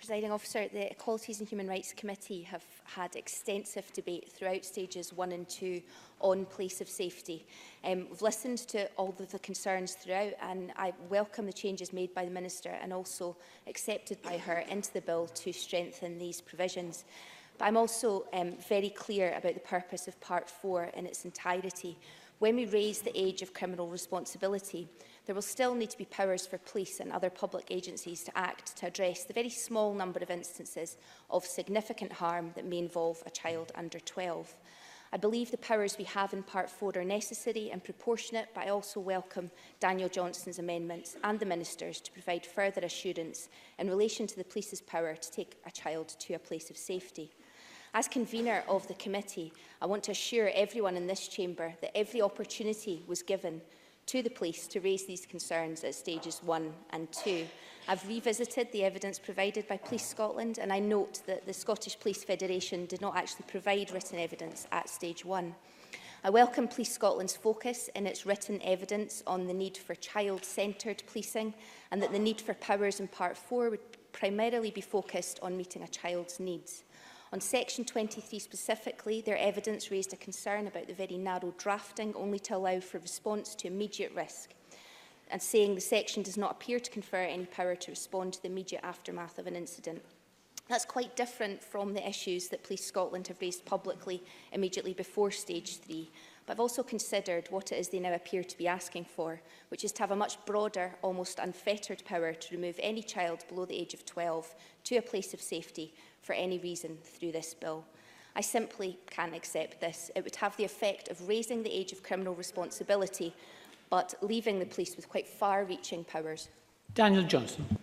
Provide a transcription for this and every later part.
Presiding Officer, the Equalities and Human Rights Committee have had extensive debate throughout stages 1 and 2 on place of safety. We've listened to all of the concerns throughout, and I welcome the changes made by the Minister and also accepted by her into the bill to strengthen these provisions. But I'm also very clear about the purpose of Part 4 in its entirety. When we raise the age of criminal responsibility, there will still need to be powers for police and other public agencies to act to address the very small number of instances of significant harm that may involve a child under 12. I believe the powers we have in Part 4 are necessary and proportionate, but I also welcome Daniel Johnston's amendments and the Minister's to provide further assurance in relation to the police's power to take a child to a place of safety. As convener of the committee, I want to assure everyone in this chamber that every opportunity was given to the police to raise these concerns at stages 1 and 2. I've revisited the evidence provided by Police Scotland, and I note that the Scottish Police Federation did not actually provide written evidence at stage 1. I welcome Police Scotland's focus in its written evidence on the need for child-centred policing, and that the need for powers in Part 4 would primarily be focused on meeting a child's needs. On Section 23 specifically, their evidence raised a concern about the very narrow drafting only to allow for response to immediate risk, and saying the section does not appear to confer any power to respond to the immediate aftermath of an incident. That's quite different from the issues that Police Scotland have raised publicly immediately before Stage 3. But I've also considered what it is they now appear to be asking for, which is to have a much broader, almost unfettered power to remove any child below the age of 12 to a place of safety for any reason through this bill. I simply can't accept this. It would have the effect of raising the age of criminal responsibility, but leaving the police with quite far-reaching powers. Daniel Johnston.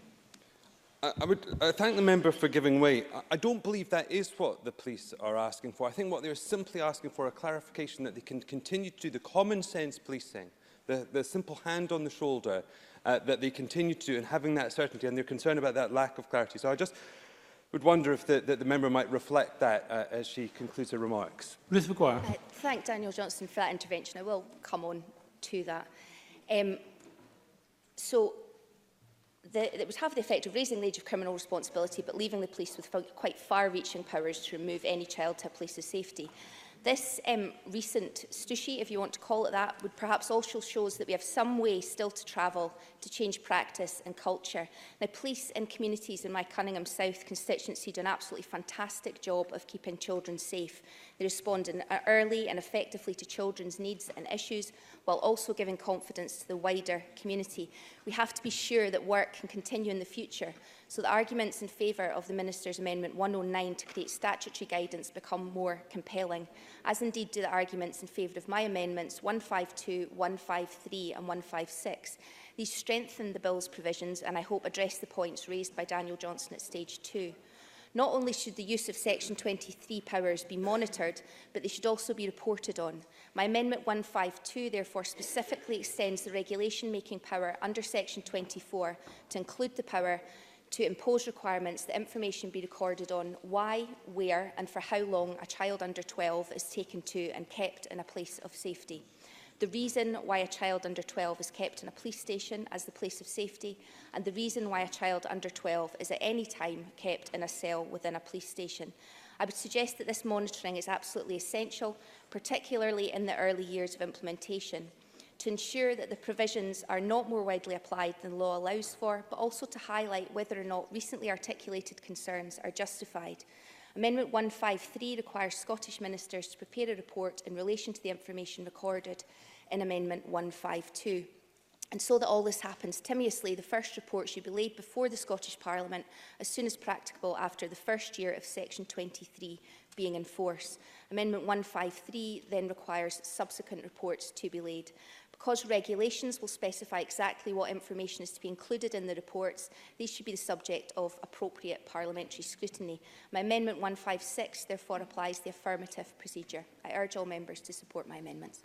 I would thank the member for giving way. I don't believe that is what the police are asking for. I think what they're simply asking for a clarification that they can continue to do the common sense policing, the simple hand on the shoulder that they continue to do, and having that certainty, and they're concerned about that lack of clarity. So I just would wonder if the member might reflect that as she concludes her remarks. Ruth Maguire. Thank Daniel Johnston for that intervention. I will come on to that. It would have the effect of raising the age of criminal responsibility, but leaving the police with quite far-reaching powers to remove any child to a place of safety. This recent stooshy, if you want to call it that, would perhaps also shows that we have some way still to travel to change practice and culture. Now, police in communities in my Cunningham South constituency do an absolutely fantastic job of keeping children safe. They respond early and effectively to children's needs and issues, while also giving confidence to the wider community. We have to be sure that work can continue in the future, so the arguments in favour of the Minister's Amendment 109 to create statutory guidance become more compelling, as indeed do the arguments in favour of my amendments 152, 153 and 156. These strengthen the bill's provisions and I hope address the points raised by Daniel Johnston at stage 2. Not only should the use of Section 23 powers be monitored, but they should also be reported on. My Amendment 152 therefore specifically extends the regulation-making power under Section 24 to include the power to impose requirements that information be recorded on why, where and for how long a child under 12 is taken to and kept in a place of safety. The reason why a child under 12 is kept in a police station as the place of safety, and the reason why a child under 12 is at any time kept in a cell within a police station. I would suggest that this monitoring is absolutely essential, particularly in the early years of implementation, to ensure that the provisions are not more widely applied than the law allows for, but also to highlight whether or not recently articulated concerns are justified. Amendment 153 requires Scottish ministers to prepare a report in relation to the information recorded in Amendment 152. And so that all this happens timeously, the first report should be laid before the Scottish Parliament as soon as practicable after the first year of Section 23 being in force. Amendment 153 then requires subsequent reports to be laid. Because regulations will specify exactly what information is to be included in the reports, these should be the subject of appropriate parliamentary scrutiny. My Amendment 156 therefore applies the affirmative procedure. I urge all members to support my amendments.